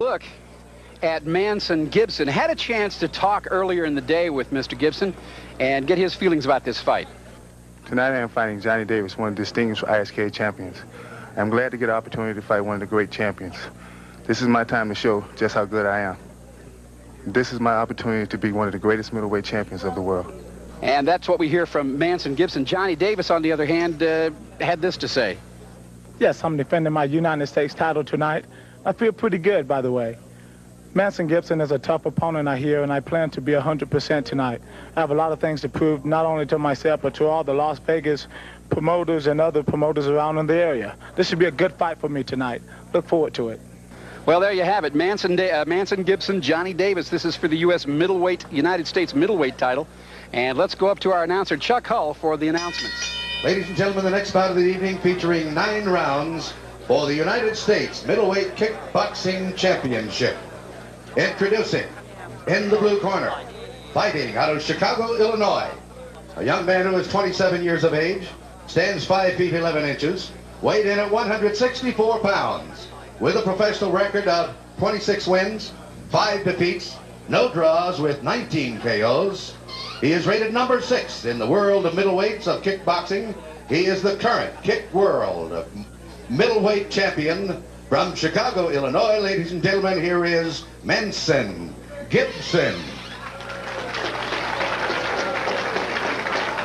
Look at Manson Gibson. Had a chance to talk earlier in the day with Mr. Gibson and get his feelings about this fight. Tonight I am fighting Johnny Davis, one of the distinguished ISK champions. I'm glad to get an opportunity to fight one of the great champions. This is my time to show just how good I am. This is my opportunity to be one of the greatest middleweight champions of the world. And that's what we hear from Manson Gibson. Johnny Davis, on the other hand, had this to say. Yes, I'm defending my United States title tonight. I feel pretty good, by the way. Manson Gibson is a tough opponent, I hear, and I plan to be 100% tonight. I have a lot of things to prove, not only to myself, but to all the Las Vegas promoters and other promoters around in the area. This should be a good fight for me tonight. Look forward to it. Well, there you have it. Manson Gibson, Johnny Davis. This is for the United States middleweight title. And let's go up to our announcer, Chuck Hull, for the announcements. Ladies and gentlemen, the next bout of the evening featuring 9 rounds for the United States Middleweight Kickboxing Championship. Introducing, in the blue corner, fighting out of Chicago, Illinois, a young man who is 27 years of age, stands 5 feet 11 inches, weighed in at 164 pounds, with a professional record of 26 wins, 5 defeats, no draws with 19 KOs. He is rated number 6 in the world of middleweights of kickboxing. He is the current Kick World middleweight champion from Chicago, Illinois. Ladies and gentlemen, here is Manson Gibson.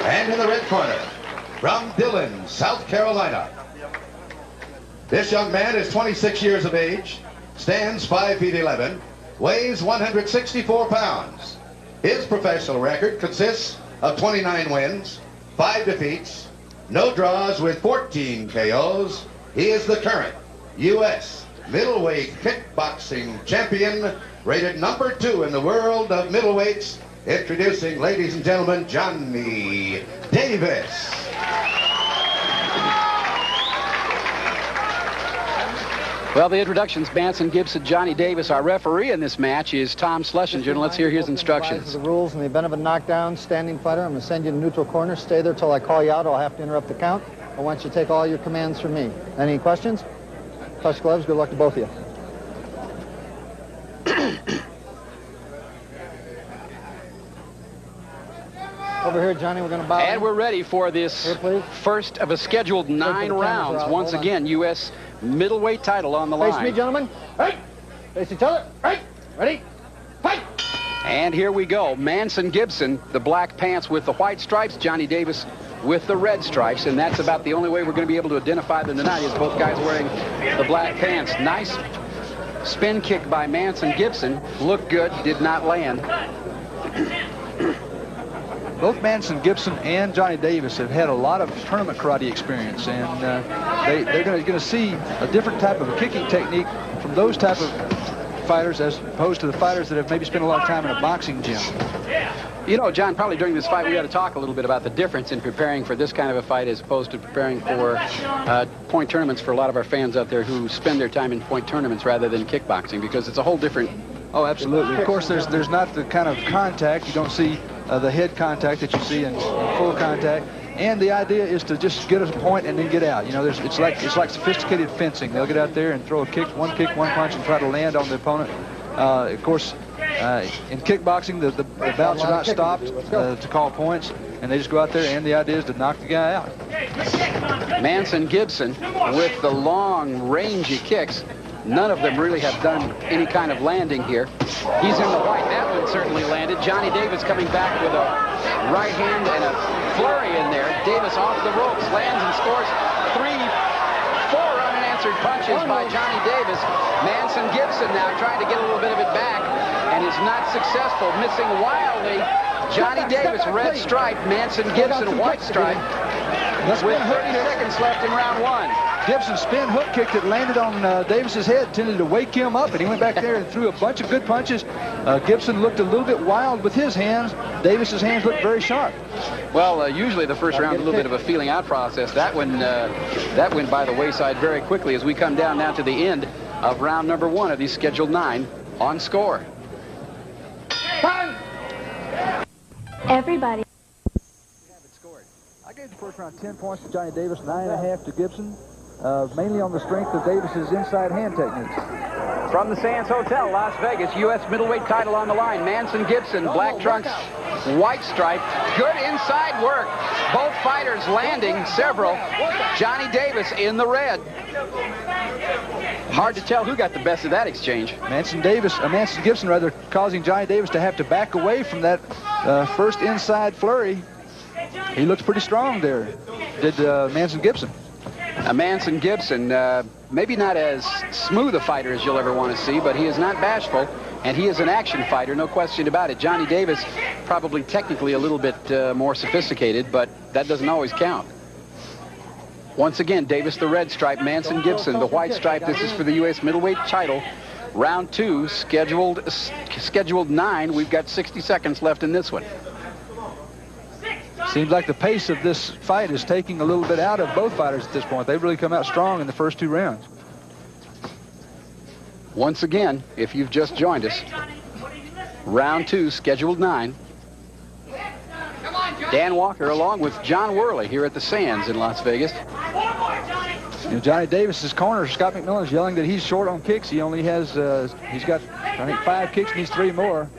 And in the red corner, from Dillon, South Carolina, this young man is 26 years of age, stands 5 feet 11, weighs 164 pounds. His professional record consists of 29 wins, 5 defeats, no draws with 14 KOs. He is the current U.S. middleweight kickboxing champion, rated number 2 in the world of middleweights. Introducing, ladies and gentlemen, Johnny Davis. Well, the introductions, Manson Gibson, Johnny Davis. Our referee in this match is Tom Schlesinger, and let's hear his instructions. The rules in the event of a knockdown, standing fighter, I'm going to send you to neutral corner. Stay there till I call you out. I'll have to interrupt the count. I want you to take all your commands from me. Any questions? Touch gloves. Good luck to both of you. Over here, Johnny, we're going to bow. And we're ready for this first of a scheduled 9 rounds. Once again, U.S. middleweight title on the line. Face me, gentlemen. Right. Face each other. Right. Ready. Fight. And here we go. Manson Gibson, the black pants with the white stripes. Johnny Davis with the red stripes. And that's about the only way we're going to be able to identify them tonight, is both guys wearing the black pants. Nice spin kick by Manson Gibson. Looked good. Did not land. Both Manson Gibson and Johnny Davis have had a lot of tournament karate experience, and they're going to see a different type of a kicking technique from those type of fighters as opposed to the fighters that have maybe spent a lot of time in a boxing gym. You know, John, probably during this fight we ought to talk a little bit about the difference in preparing for this kind of a fight as opposed to preparing for point tournaments for a lot of our fans out there who spend their time in point tournaments rather than kickboxing, because it's a whole different... Oh, absolutely. Of course, there's not the kind of contact. You don't see the head contact that you see in full contact. And the idea is to just get a point and then get out. You know, it's like sophisticated fencing. They'll get out there and throw a kick, one punch, and try to land on the opponent. Of course, in kickboxing, the bouts are not stopped to call points, and they just go out there, and the idea is to knock the guy out. Manson Gibson with the long, rangy kicks. None of them really have done any kind of landing here. He's in the white. That one certainly landed. Johnny Davis coming back with a right hand and a flurry in there. Davis off the ropes, lands and scores 4 unanswered punches by Johnny Davis. Manson Gibson now trying to get a little bit of it back and is not successful, missing wildly. Johnny Davis, red stripe. Manson Gibson, white stripe. With 30 seconds left in round 1. Gibson's spin hook kick that landed on Davis's head tended to wake him up, and he went back there and threw a bunch of good punches. Gibson looked a little bit wild with his hands. Davis's hands looked very sharp. Well, usually the first round is a little bit of a feeling out process. That went by the wayside very quickly as we come down now to the end of round number 1 of these scheduled 9 on Score. Everybody. I gave the first round 10 points to Johnny Davis, 9.5 to Gibson. mainly on the strength of Davis's inside hand techniques. From the Sands Hotel, Las Vegas, U.S. middleweight title on the line. Manson Gibson, black trunks, white stripe. Good inside work. Both fighters landing several. Johnny Davis in the red. Hard to tell who got the best of that exchange. Manson Gibson rather, causing Johnny Davis to have to back away from that first inside flurry. He looks pretty strong there, did Manson Gibson. Manson Gibson, maybe not as smooth a fighter as you'll ever want to see, but he is not bashful, and he is an action fighter, no question about it. Johnny Davis, probably technically a little bit more sophisticated, but that doesn't always count. Once again, Davis the red stripe, Manson Gibson the white stripe. This is for the U.S. middleweight title. Round 2, scheduled 9. We've got 60 seconds left in this one. Seems like the pace of this fight is taking a little bit out of both fighters at this point. They've really come out strong in the first 2 rounds. Once again, if you've just joined us, round 2, scheduled 9. Dan Walker along with John Worley here at the Sands in Las Vegas. In Johnny Davis's corner, Scott McMillan is yelling that he's short on kicks. He only has, he's got, I think, 5 kicks, needs 3 more.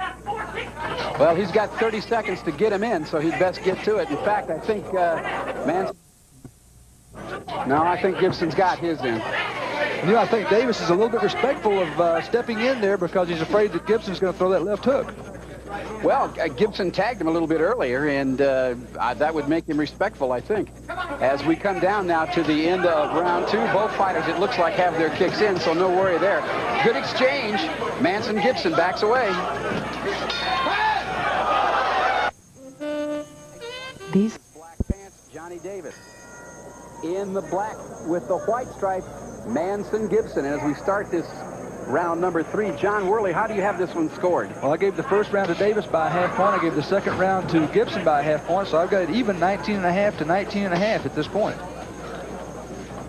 Well, he's got 30 seconds to get him in, so he'd best get to it. In fact, I think I think Gibson's got his in. You know, I think Davis is a little bit respectful of stepping in there because he's afraid that Gibson's going to throw that left hook. Well, Gibson tagged him a little bit earlier, and that would make him respectful, I think. As we come down now to the end of round 2, both fighters, it looks like, have their kicks in, so no worry there. Good exchange. Manson Gibson backs away. These black pants, Johnny Davis. In the black with the white stripe, Manson Gibson. And as we start this round number 3, John Worley, how do you have this one scored? Well, I gave the first round to Davis by a half point. I gave the second round to Gibson by a half point, so I've got it even 19.5 to 19.5 at this point.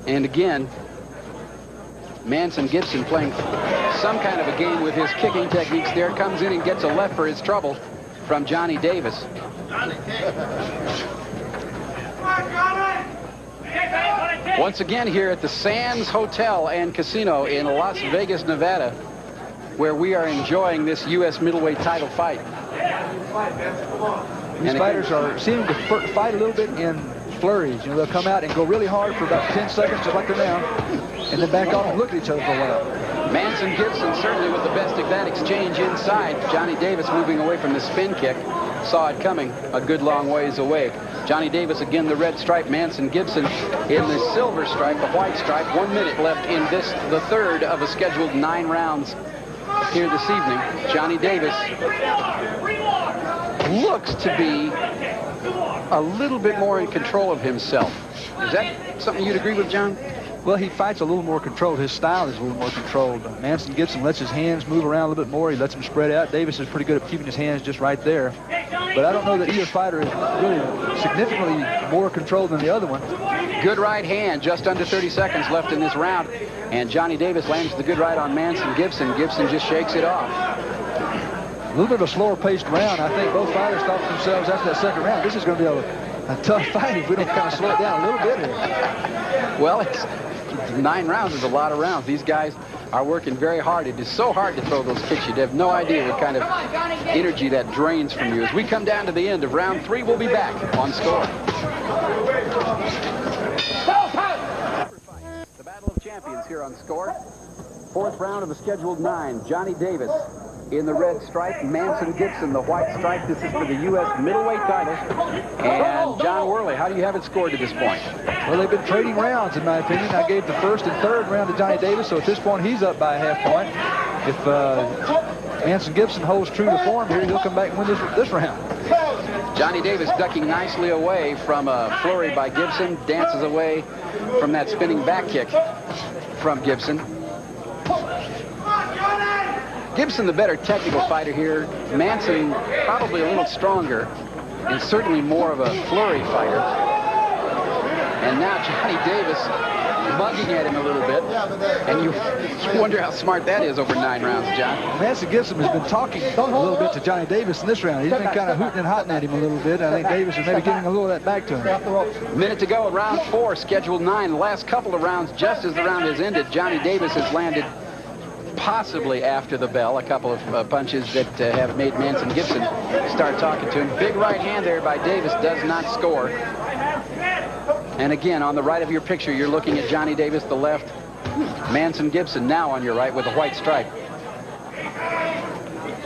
And again, Manson Gibson playing some kind of a game with his kicking techniques there. Comes in and gets a left for his trouble from Johnny Davis. Once again here at the Sands Hotel and Casino in Las Vegas, Nevada, where we are enjoying this U.S. middleweight title fight. These fighters seem to fight a little bit in flurries. You know, they'll come out and go really hard for about 10 seconds, just like they're now, and then back off and look at each other for a while. Manson Gibson certainly with the best of that exchange inside. Johnny Davis moving away from the spin kick. Saw it coming a good long ways away. Johnny Davis again the red stripe, Manson Gibson in the silver stripe, the white stripe. 1 minute left in this, the third of a scheduled 9 rounds here this evening. Johnny Davis looks to be a little bit more in control of himself. Is that something you'd agree with, John? Well, he fights a little more controlled. His style is a little more controlled. Manson Gibson lets his hands move around a little bit more. He lets them spread out. Davis is pretty good at keeping his hands just right there. But I don't know that either fighter is really significantly more controlled than the other one. Good right hand, just under 30 seconds left in this round. And Johnny Davis lands the good right on Manson Gibson. Gibson just shakes it off. A little bit of a slower paced round. I think both fighters thought to themselves after that second round, this is going to be a tough fight if we don't kind of slow it down a little bit here. Well, 9 rounds is a lot of rounds. These guys are working very hard. It is so hard to throw those kicks. You'd have no idea what kind of energy that drains from you. As we come down to the end of round 3, we'll be back on Score. The Battle of Champions here on Score. 4th round of a scheduled 9. Johnny Davis in the red stripe, Manson Gibson the white stripe. This is for the U.S. middleweight title. And John Worley, how do you have it scored to this point? Well, they've been trading rounds, in my opinion. I gave the first and third round to Johnny Davis, so at this point he's up by a half point. If Manson Gibson holds true to form here, he'll come back and win this round. Johnny Davis ducking nicely away from a flurry by Gibson, dances away from that spinning back kick from Gibson. Gibson the better technical fighter here. Manson probably a little stronger and certainly more of a flurry fighter. And now Johnny Davis mugging at him a little bit. And you wonder how smart that is over 9 rounds, John. Manson Gibson has been talking a little bit to Johnny Davis in this round. He's been kind of hooting and hotting at him a little bit. I think Davis is maybe giving a little of that back to him. Minute to go, round 4, scheduled 9. The last couple of rounds, just as the round has ended, Johnny Davis has landed possibly after the bell a couple of punches that have made Manson Gibson start talking to him. Big right hand there by Davis does not score. And again, on the right of your picture, you're looking at Johnny Davis, the left. Manson Gibson now on your right with a white stripe.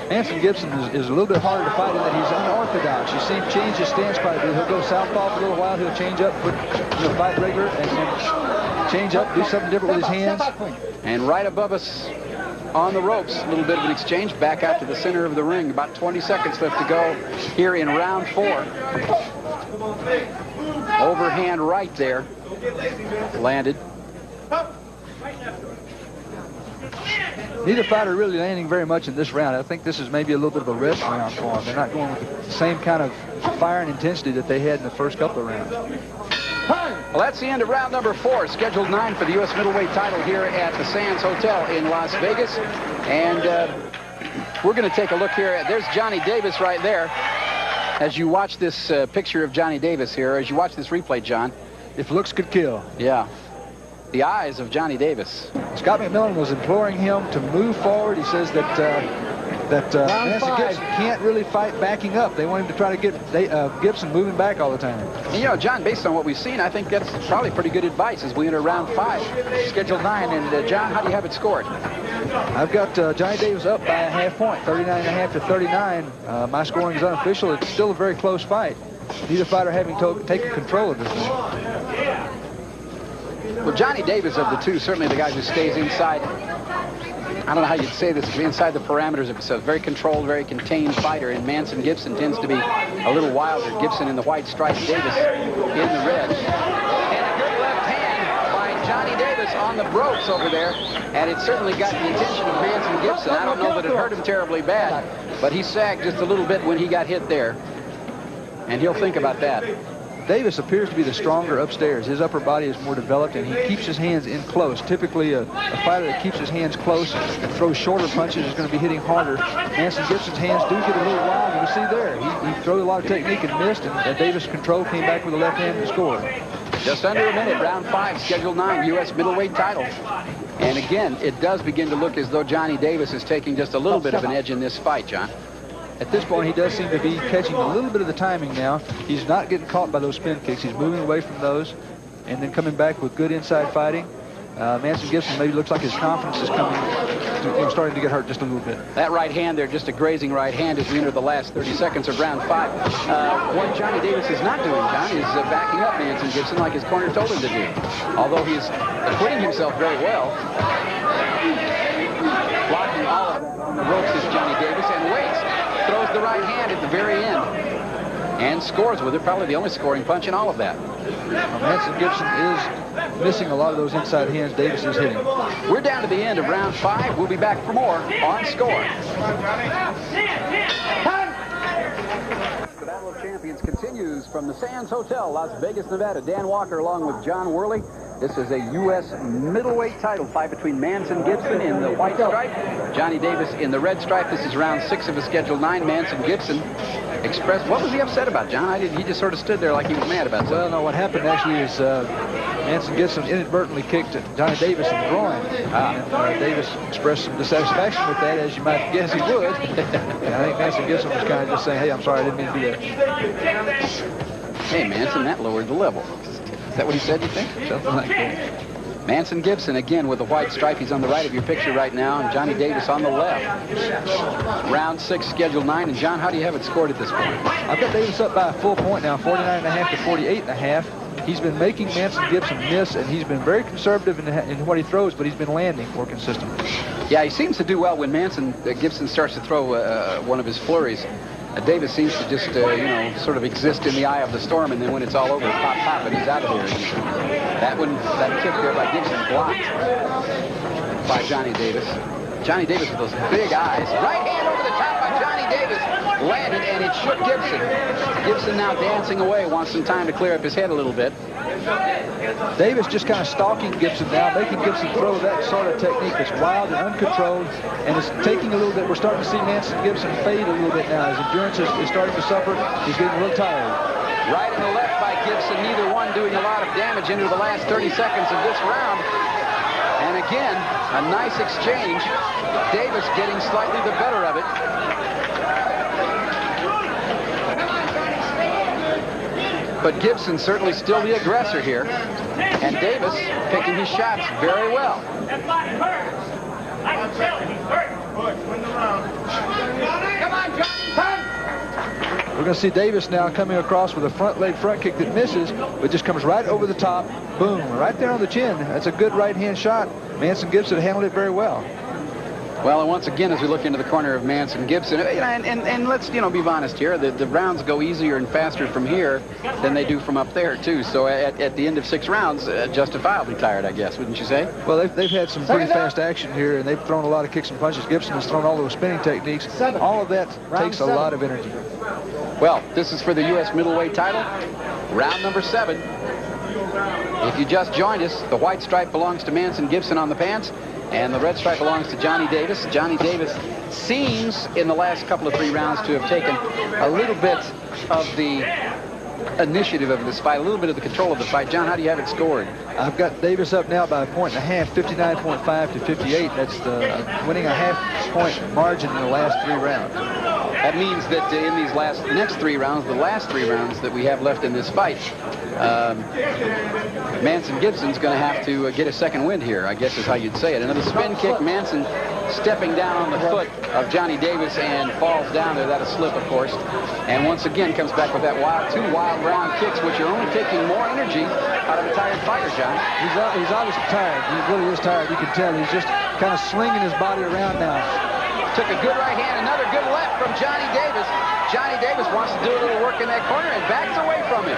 Manson Gibson is a little bit harder to fight in that he's unorthodox. You see him change his stance quite a bit. He'll go southpaw for a little while. He'll change up, fight regular, and then change up, do something different with his hands. And right above us on the ropes, a little bit of an exchange back out to the center of the ring. About 20 seconds left to go here in round 4. Overhand right there. Landed. Neither fighter really landing very much in this round. I think this is maybe a little bit of a rest round for them. They're not going with the same kind of fire and intensity that they had in the first couple of rounds. Well, that's the end of round number 4, scheduled 9 for the U.S. middleweight title here at the Sands Hotel in Las Vegas. And we're going to take a look here. There's Johnny Davis right there. As you watch this picture of Johnny Davis here, as you watch this replay, John. If looks could kill. Yeah. The eyes of Johnny Davis. Scott McMillan was imploring him to move forward. He says that Manson Gibson can't really fight backing up. They want him to try to get Gibson moving back all the time. And, you know, John, based on what we've seen, I think that's probably pretty good advice as we enter round 5, scheduled 9. And, John, how do you have it scored? I've got Johnny Davis up by a half point, 39.5 to 39. My scoring is unofficial. It's still a very close fight. Neither fighter having taken control of this thing. Well, Johnny Davis of the two, certainly the guy who stays inside, I don't know how you'd say this, inside the parameters of himself. Very controlled, very contained fighter. And Manson Gibson tends to be a little wilder. Gibson in the white stripe, Davis in the red. And a good left hand by Johnny Davis on the ropes over there. And it certainly got the attention of Manson Gibson. I don't know that it hurt him terribly bad, but he sagged just a little bit when he got hit there. And he'll think about that. Davis appears to be the stronger upstairs. His upper body is more developed, and he keeps his hands in close. Typically, a fighter that keeps his hands close and throws shorter punches is going to be hitting harder. Manson Gibson's hands do get a little wild. You see there, he threw a lot of technique and missed, and Davis control came back with a left hand and scored. Just under a minute, round 5, scheduled 9, U.S. middleweight title. And again, it does begin to look as though Johnny Davis is taking just a little bit of an edge in this fight, John. At this point, he does seem to be catching a little bit of the timing now. He's not getting caught by those spin kicks. He's moving away from those and then coming back with good inside fighting. Manson Gibson maybe looks like his confidence is starting to get hurt just a little bit. That right hand there, just a grazing right hand as we enter the last 30 seconds of round 5. What Johnny Davis is not doing, John, is backing up Manson Gibson like his corner told him to do. Although he's acquitting himself very well. Blocking all of that on the ropes is Johnny Davis and waits. Throws the right hand at the very end and scores with it. Probably the only scoring punch in all of that. Manson Gibson is missing a lot of those inside hands Davis is hitting. We're down to the end of round 5. We'll be back for more on Score. The Battle of Champions continues from the Sands Hotel, Las Vegas, Nevada. Dan Walker along with John Worley. This is a U.S. middleweight title fight between Manson Gibson in the white stripe, Johnny Davis in the red stripe. This is round 6 of a scheduled 9. Manson Gibson expressed, what was he upset about, John? He just sort of stood there like he was mad about something. Well, no, what happened actually is Manson Gibson inadvertently kicked Johnny Davis in the groin. And Davis expressed some dissatisfaction with that, as you might guess he would. And I think Manson Gibson was kind of just saying, hey, I'm sorry, I didn't mean to do that. Hey, Manson, that lowered the level. Is that what he said, you think? Something like that. Manson Gibson, again, with the white stripe. He's on the right of your picture right now, and Johnny Davis on the left. Round 6, scheduled 9. And, John, how do you have it scored at this point? I've got Davis up by a full point now, 49.5 to 48.5. He's been making Manson Gibson miss, and he's been very conservative in what he throws, but he's been landing more consistently. Yeah, he seems to do well when Manson Gibson starts to throw one of his flurries. Davis seems to just, sort of exist in the eye of the storm, and then when it's all over, pop, pop, and he's out of there. That kick there by Gibson blocked by Johnny Davis. Johnny Davis with those big eyes. Right hand over the top by Johnny Davis. Landed, and it shook Gibson. Gibson now dancing away, wants some time to clear up his head a little bit. Davis just kind of stalking Gibson now, making Gibson throw that sort of technique that's wild and uncontrolled, and it's taking a little bit. We're starting to see Manson Gibson fade a little bit now. His endurance is starting to suffer. He's getting a little tired. Right and the left by Gibson, neither one doing a lot of damage into the last 30 seconds of this round. And again, a nice exchange. Davis getting slightly the better of it. But Gibson certainly still the aggressor here. And Davis picking his shots very well. Come on, Johnny. We're going to see Davis now coming across with a front leg front kick that misses, but just comes right over the top. Boom, right there on the chin. That's a good right hand shot. Manson Gibson handled it very well. Well, and once again, as we look into the corner of Manson Gibson, and let's, be honest here, the rounds go easier and faster from here than they do from up there, too. So at the end of 6 rounds, justifiably tired, I guess, wouldn't you say? Well, they've had some pretty fast action here, and they've thrown a lot of kicks and punches. Gibson has thrown all those spinning techniques. All of that takes a lot of energy. Well, this is for the U.S. middleweight title, round number 7. If you just joined us, the white stripe belongs to Manson Gibson on the pants, and the red stripe belongs to Johnny Davis. Johnny Davis seems, in the last couple of 3 rounds, to have taken a little bit of the initiative of this fight, a little bit of the control of the fight. John, how do you have it scored? I've got Davis up now by 1.5, 59.5 to 58. That's winning a half-point margin in the last 3 rounds. That means that in these next 3 rounds, the last 3 rounds that we have left in this fight, Manson Gibson's going to have to get a second wind here, I guess is how you'd say it. Another spin kick, Manson stepping down on the foot of Johnny Davis and falls down there. That's a slip, of course. And once again comes back with that two wild round kicks, which are only taking more energy out of a tired fighter, John. He's obviously tired. He really is tired. You can tell he's just kind of slinging his body around now. Took a good right hand, another good left from Johnny Davis. Johnny Davis wants to do a little work in that corner and backs away from him.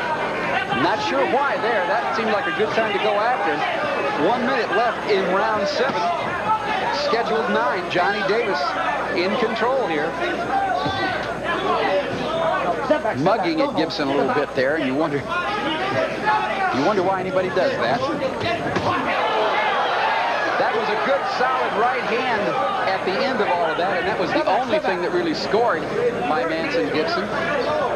Not sure why there. That seemed like a good time to go after him. 1 minute left in round 7. Scheduled 9. Johnny Davis in control here. Mugging at Gibson a little bit there, and you wonder why anybody does that. That was a good, solid right hand at the end of all of that, and that was the only thing that really scored by Manson Gibson.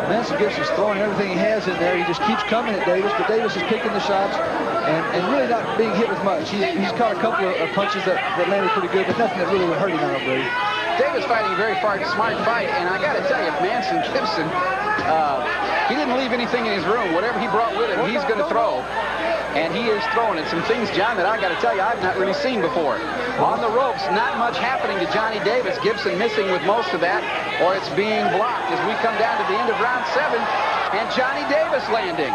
Manson Gibson's throwing everything he has in there. He just keeps coming at Davis, but Davis is picking the shots and really not being hit with much. He's caught a couple of punches that landed pretty good, but nothing that really would hurt him, I don't believe. Davis fighting a very smart fight, and I got to tell you, Manson Gibson, he didn't leave anything in his room. Whatever he brought with him, he's going to throw. And he is throwing it. Some things, John, that I got to tell you, I've not really seen before. On the ropes, not much happening to Johnny Davis. Gibson missing with most of that, or it's being blocked as we come down to the end of round 7, and Johnny Davis landing.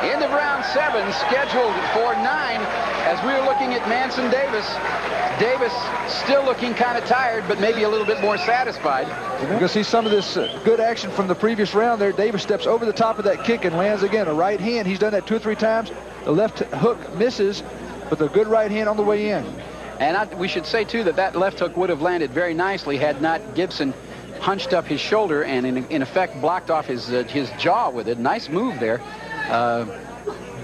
End of round 7, scheduled for 9, as we are looking at Manson Davis. Davis still looking kind of tired, but maybe a little bit more satisfied. You're going to see some of this good action from the previous round there. Davis steps over the top of that kick and lands again. A right hand. He's done that 2 or 3 times. The left hook misses, but the good right hand on the way in. And we should say, too, that left hook would have landed very nicely had not Gibson hunched up his shoulder and, in effect, blocked off his jaw with it. Nice move there.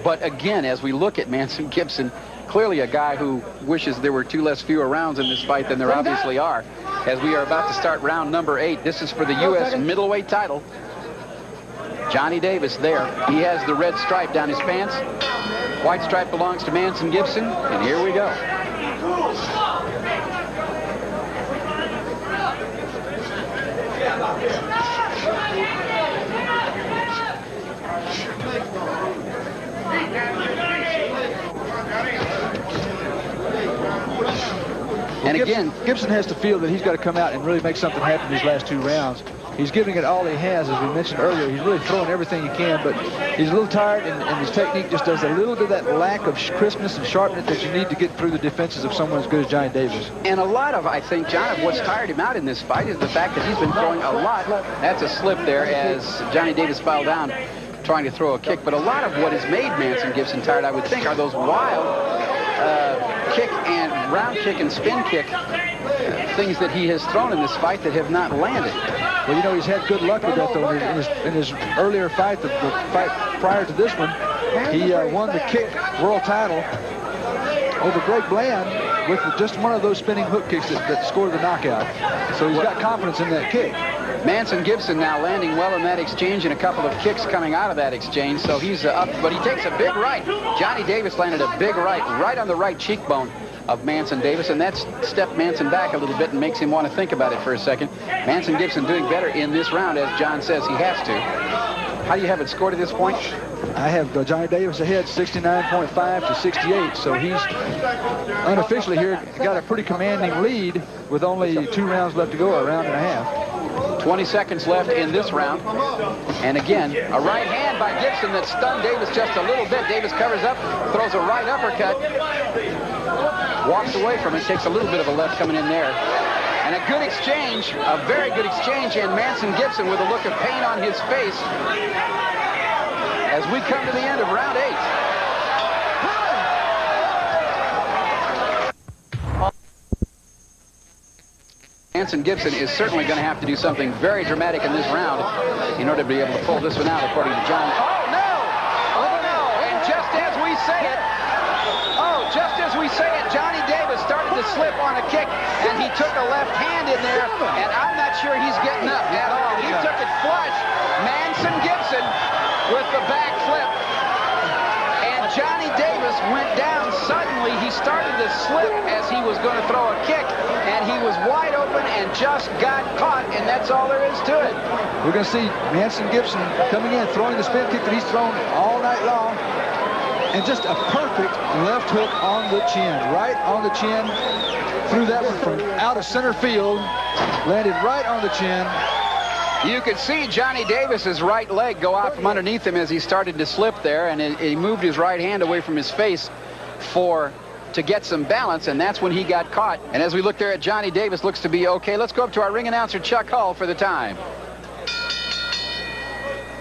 But again, as we look at Manson Gibson, clearly a guy who wishes there were fewer rounds in this fight than there obviously are, as we are about to start round number 8. This is for the U.S. middleweight title. Johnny Davis there. He has the red stripe down his pants. White stripe belongs to Manson Gibson, and here we go. And again, Gibson has to feel that he's got to come out and really make something happen in these last 2 rounds. He's giving it all he has, as we mentioned earlier. He's really throwing everything he can, but he's a little tired, and his technique just does a little bit of that lack of crispness and sharpness that you need to get through the defenses of someone as good as Johnny Davis. And a lot of, I think, John, of what's tired him out in this fight is the fact that he's been throwing a lot. That's a slip there as Johnny Davis fell down trying to throw a kick. But a lot of what has made Manson Gibson tired, I would think, are those wild kick and round kick and spin kick, things that he has thrown in this fight that have not landed. Well, you know, he's had good luck with that, though. In his earlier fight, the fight prior to this one, he won the kick world title over Greg Bland with just one of those spinning hook kicks that scored the knockout. So he's got confidence in that kick. Manson Gibson now landing well in that exchange and a couple of kicks coming out of that exchange. So he's up, but he takes a big right. Johnny Davis landed a big right on the right cheekbone of Manson Davis, and that's stepped Manson back a little bit and makes him want to think about it for a second. Manson Gibson doing better in this round, as John says he has to. How do you have it scored at this point? I have Johnny Davis ahead 69.5 to 68, so he's unofficially here got a pretty commanding lead with only 2 rounds left to go, a round and a half. 20 seconds left in this round. And again, a right hand by Gibson that stunned Davis just a little bit. Davis covers up, throws a right uppercut, walks away from it, takes a little bit of a left coming in there. And a good exchange, a very good exchange, and Manson Gibson with a look of pain on his face as we come to the end of round 8. Manson Gibson is certainly going to have to do something very dramatic in this round in order to be able to pull this one out, according to John. Oh, no! Oh, no! And just as we say it, Johnny Davis started to slip on a kick, and he took a left hand in there, and I'm not sure he's getting up at all. He took it flush. Manson Gibson with the back flip. And Johnny Davis went down suddenly. He started to slip as he was going to throw a kick, and he was wide open and just got caught, and that's all there is to it. We're going to see Manson Gibson coming in, throwing the spin kick that he's thrown all night long, and just a perfect left hook on the chin, right on the chin. Threw that one from out of center field, landed right on the chin. You could see Johnny Davis's right leg go out from underneath him as he started to slip there, and he moved his right hand away from his face to get some balance, and that's when he got caught. And as we look there at Johnny Davis, looks to be okay. Let's go up to our ring announcer, Chuck Hull, for the time.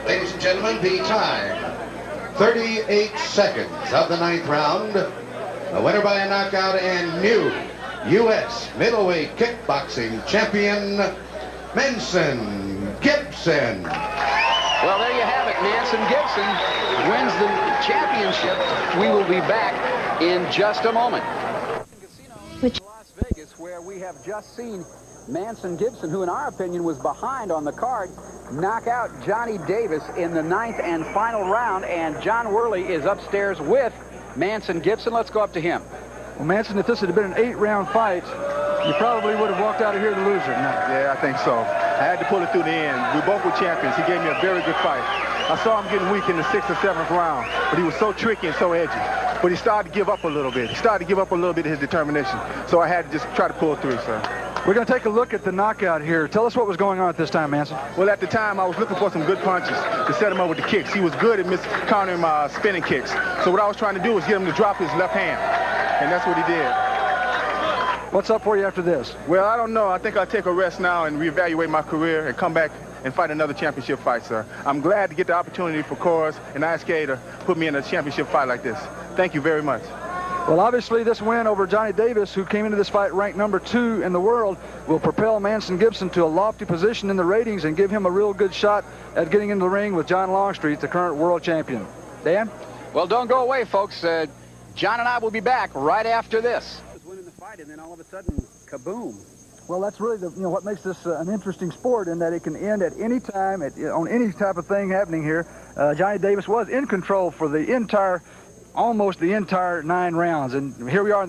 Ladies and gentlemen, the time, 38 seconds of the 9th round. The winner by a knockout and new U.S. middleweight kickboxing champion, Manson Gibson. Well, there you have it. Manson Gibson wins the championship. We will be back in just a moment. Las Vegas, where we have just seen Manson Gibson, who in our opinion was behind on the card, knock out Johnny Davis in the 9th and final round, and John Worley is upstairs with Manson Gibson. Let's go up to him. Well, Manson, if this had been an 8-round fight, you probably would have walked out of here the loser. Yeah, I think so. I had to pull it through the end. We both were champions. He gave me a very good fight. I saw him getting weak in the 6th or 7th round, but he was so tricky and so edgy. But he started to give up a little bit. He started to give up a little bit of his determination. So I had to just try to pull through, sir. We're going to take a look at the knockout here. Tell us what was going on at this time, Manson. Well, at the time, I was looking for some good punches to set him up with the kicks. He was good at countering my spinning kicks. So what I was trying to do was get him to drop his left hand, and that's what he did. What's up for you after this? Well, I don't know. I think I'll take a rest now and reevaluate my career and come back and fight another championship fight, sir. I'm glad to get the opportunity for Coors and ISK to put me in a championship fight like this. Thank you very much. Well, obviously, this win over Johnny Davis, who came into this fight ranked number 2 in the world, will propel Manson Gibson to a lofty position in the ratings and give him a real good shot at getting into the ring with John Longstreet, the current world champion. Dan? Well, don't go away, folks. John and I will be back right after this. Winning the fight, and then all of a sudden, kaboom. Well, that's really what makes this an interesting sport, in that it can end at any time, on any type of thing happening here. Johnny Davis was in control for almost the entire 9 rounds, and here we are in the